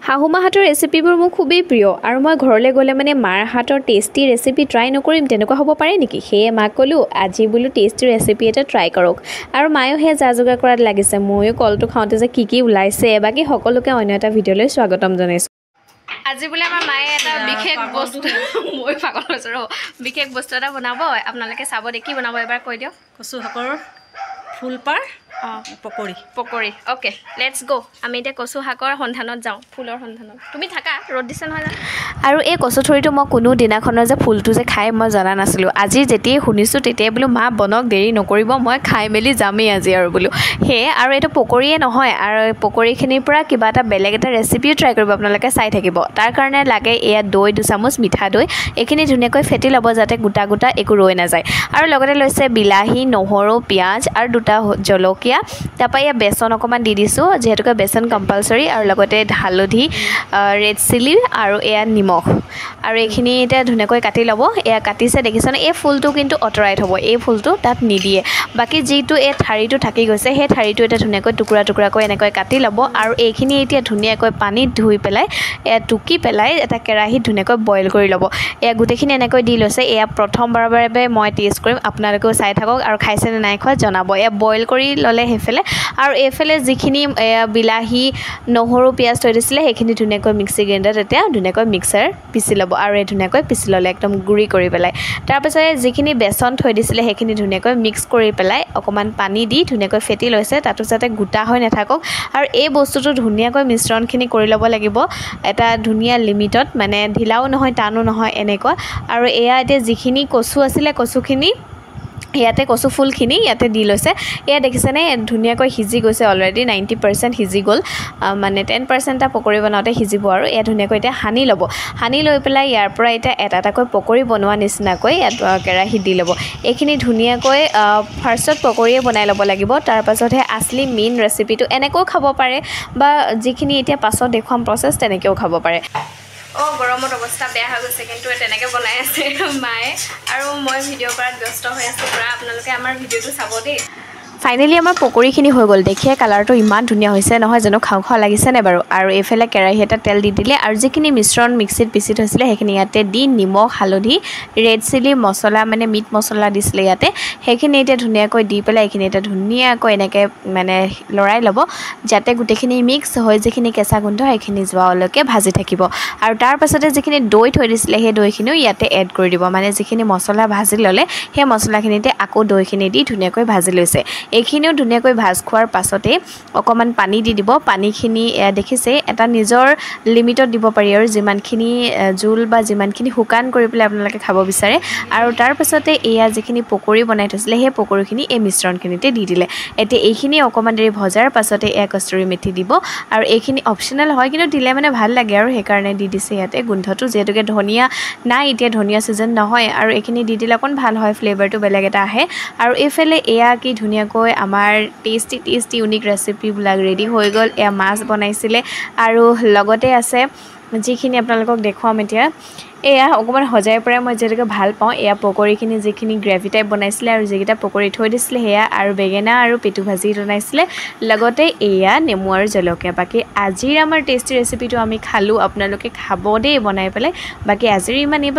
শাহুমা হাতৰ ৰেচিপিবোৰ মোৰ খুবেই প্ৰিয় আৰু মই ঘৰলৈ গ'লে মানে মাৰ হাতৰ টেষ্টি ৰেচিপি ট্ৰাই নকৰিম তেনেকুৱা হ'ব পাৰে নেকি সেয়ে মাক ক'লোঁ আজি বোলো টেষ্টি ৰেচিপি এটা ট্ৰাই কৰক আৰু মায়েও সেই যা যোগাৰ কৰাত লাগিছে ময়ো কলটো খাওঁতে যে কি ওলাইছে বাকী সকলোকে অন্য এটা ভিডিঅ'লৈ স্বাগতম জনাইছোঁ আজি বোলে আমাৰ মায়ে এটা বিশেষ বস্তু মই পাগল হৈছোঁ ৰ বিশেষ বস্তু এটা বনাব আপোনালোকে চাব দে কি বনাব এবাৰ কৈ দিয়ক কচু শাকৰ ফুলপাৰ পকৰি ওকে লেটছ গ' আমি এতিয়া কচু শাকৰ সন্ধানত যাওঁ ফুলৰ সন্ধানত তুমি থাকা ৰ'দ দিছে নহয় জানো আৰু এই কচুথুৰিটো মই কোনো দিনাখনৰ যে ফুলটো যে খাই মই জনা নাছিলোঁ আজি যেতিয়াই শুনিছোঁ তেতিয়াই বোলো মা বনক দেৰি নকৰিব মই খাই মেলি যামেই আজি আৰু বোলো সেয়ে আৰু এইটো পকৰিয়ে নহয় আৰু পকৰিখিনিৰ পৰা কিবা এটা বেলেগ এটা ৰেচিপিও ট্ৰাই কৰিব আপোনালোকে চাই থাকিব তাৰ কাৰণে লাগে এয়া দৈ 2 চামুচ মিঠা দৈ এইখিনি ধুনীয়াকৈ ফেটি ল'ব যাতে গোটা গোটা একো ৰৈ নাযায় আৰু লগতে লৈছে বিলাহী নহৰু পিঁয়াজ আৰু 2টা জলকীয়া তাৰপৰা ইয়াত বেচন অকণমান দি দিছোঁ যিহেতুকে বেচন কম্পালচৰি আৰু লগতে হালধি ৰেড চিলি আৰু এয়া নিমখ আৰু এইখিনি এতিয়া ধুনীয়াকৈ কাটি ল'ব এয়া কাটিছে দেখিছেনে এই ফুলটো কিন্তু আঁতৰাই থ'ব এই ফুলটো তাত নিদিয়ে বাকী যিটো এই ঠাৰিটো থাকি গৈছে সেই ঠাৰিটো এতিয়া ধুনীয়াকৈ টুকুৰা টুকুৰাকৈ এনেকৈ কাটি ল'ব আৰু এইখিনি এতিয়া ধুনীয়াকৈ পানীত ধুই পেলাই এয়া টুকি পেলাই এটা কেৰাহীত ধুনীয়াকৈ বইল কৰি ল'ব এয়া গোটেইখিনি এনেকৈ দি লৈছে এয়া প্ৰথমবাৰৰ বাবে মই টেষ্ট কৰিম আপোনালোকেও চাই থাকক আৰু খাইছেনে নাই খোৱা জনাব এয়া বইল কৰি ল'লে সেইফালে আৰু এইফালে যিখিনি বিলাহী নহৰু পিঁয়াজ থৈ দিছিলে সেইখিনি ধুনীয়াকৈ মিক্সি গ্ৰাইণ্ডাৰত এতিয়া ধুনীয়াকৈ মিক্সাৰ পিচি ল'ব আৰু এই ধুনীয়াকৈ পিচি ল'লে একদম গুড়ি কৰি পেলাই তাৰপিছত যিখিনি বেচন থৈ দিছিলে সেইখিনি ধুনীয়াকৈ মিক্স কৰি পেলাই অকণমান পানী দি ধুনীয়াকৈ ফেটি লৈছে তাতো যাতে গোটা হৈ নাথাকক আৰু এই বস্তুটো ধুনীয়াকৈ মিশ্ৰণখিনি কৰি ল'ব লাগিব এটা ধুনীয়া লিমিটত মানে ঢিলাও নহয় টানো নহয় এনেকুৱা আৰু এয়া এতিয়া যিখিনি কচু আছিলে কচুখিনি ইয়াতে কচু ফুলখিনি ইয়াতে দি লৈছে এয়া দেখিছেনে ধুনীয়াকৈ সিজি গৈছে অলৰেডি 90% সিজি গ'ল মানে 10% এটা পকৰি বনাওঁতে সিজিব আৰু এয়া ধুনীয়াকৈ এতিয়া সানি ল'ব সানি লৈ পেলাই ইয়াৰ পৰা এতিয়া এটা এটাকৈ পকৰি বনোৱা নিচিনাকৈ ইয়াত কেৰাহীত দি ল'ব এইখিনি ধুনীয়াকৈ ফাৰ্ষ্টত পকৰিয়ে বনাই ল'ব লাগিব তাৰপাছতহে আচলি মেইন ৰেচিপিটো এনেকৈও খাব পাৰে বা যিখিনি এতিয়া পাছত দেখুৱাম প্ৰচেছ তেনেকৈও খাব পাৰে গৰমত অৱস্থা বেয়া হৈ গৈছে কিন্তু তেনেকৈ বনাই আছে মায়ে আৰু মই ভিডিঅ' কৰাত ব্যস্ত হৈ আছোঁ পুৰা আপোনালোকে আমাৰ ভিডিঅ'টো চাব দেই ফাইনেলি আমাৰ পকৰিখিনি হৈ গ'ল দেখিয়ে কালাৰটো ইমান ধুনীয়া হৈছে নহয় জানো খাওঁ খাওঁ লাগিছেনে বাৰু আৰু এইফালে কেৰাহী এটা তেল দি দিলে আৰু যিখিনি মিশ্ৰণ মিক্সিত পিচি থৈছিলে সেইখিনি ইয়াতে দি নিমখ হালধি ৰেড চিলি মছলা মানে মিট মছলা দিছিলে ইয়াতে সেইখিনি এতিয়া ধুনীয়াকৈ দি পেলাই এইখিনি এতিয়া ধুনীয়াকৈ এনেকৈ মানে লৰাই ল'ব যাতে গোটেইখিনি মিক্স হৈ যিখিনি কেঁচা গোন্ধ সেইখিনি যোৱালৈকে ভাজি থাকিব আৰু তাৰ পাছতে যিখিনি দৈ থৈ দিছিলে সেই দৈখিনিও ইয়াতে এড কৰি দিব মানে যিখিনি মছলা ভাজি ল'লে সেই মছলাখিনিতে আকৌ দৈখিনি দি ধুনীয়াকৈ ভাজি লৈছে এইখিনিও ধুনীয়াকৈ ভাজ খোৱাৰ পাছতে অকণমান পানী দি দিব পানীখিনি দেখিছে এটা নিজৰ লিমিটত দিব পাৰি আৰু যিমানখিনি জোল বা যিমানখিনি শুকান কৰি পেলাই আপোনালোকে খাব বিচাৰে আৰু তাৰ পাছতে এয়া যিখিনি পকৰি বনাই থৈছিলে সেই পকৰিখিনি এই মিশ্ৰণখিনিতে দি দিলে এতিয়া এইখিনি অকণমান দেৰি ভজাৰ পাছতে এয়া কষ্টুৰি মেথি দিব আৰু এইখিনি অপশ্যনেল হয় কিন্তু দিলে মানে ভাল লাগে আৰু সেইকাৰণে দি দিছে ইয়াতে গোন্ধটো যিহেতুকে ধনিয়া নাই এতিয়া ধনিয়া ছিজন নহয় আৰু এইখিনি দি দিলে অকণ ভাল হয় ফ্লেভাৰটো বেলেগ এটা আহে আৰু এইফালে এয়া কি ধুনীয়াকৈ আমাৰ টেষ্টি ইউনিক ৰেচিপিবিলাক ৰেডি হৈ গ'ল এয়া মাছ বনাইছিলে আৰু লগতে আছে যিখিনি আপোনালোকক দেখুৱাম এতিয়া এয়া অকণমান সজাই পৰাই মই যিহেতুকে ভাল পাওঁ এয়া পকৰিখিনি যিখিনি গ্ৰেভি টাইপ বনাইছিলে আৰু যিকেইটা পকৰি থৈ দিছিলে সেয়া আৰু বেঙেনা আৰু পেটু ভাজি বনাইছিলে লগতে এয়া নেমু আৰু জলকীয়া বাকী আজিৰ আমাৰ টেষ্টি ৰেচিপিটো আমি খালোঁ আপোনালোকে খাব দেই বনাই পেলাই বাকী আজিৰ ইমানেই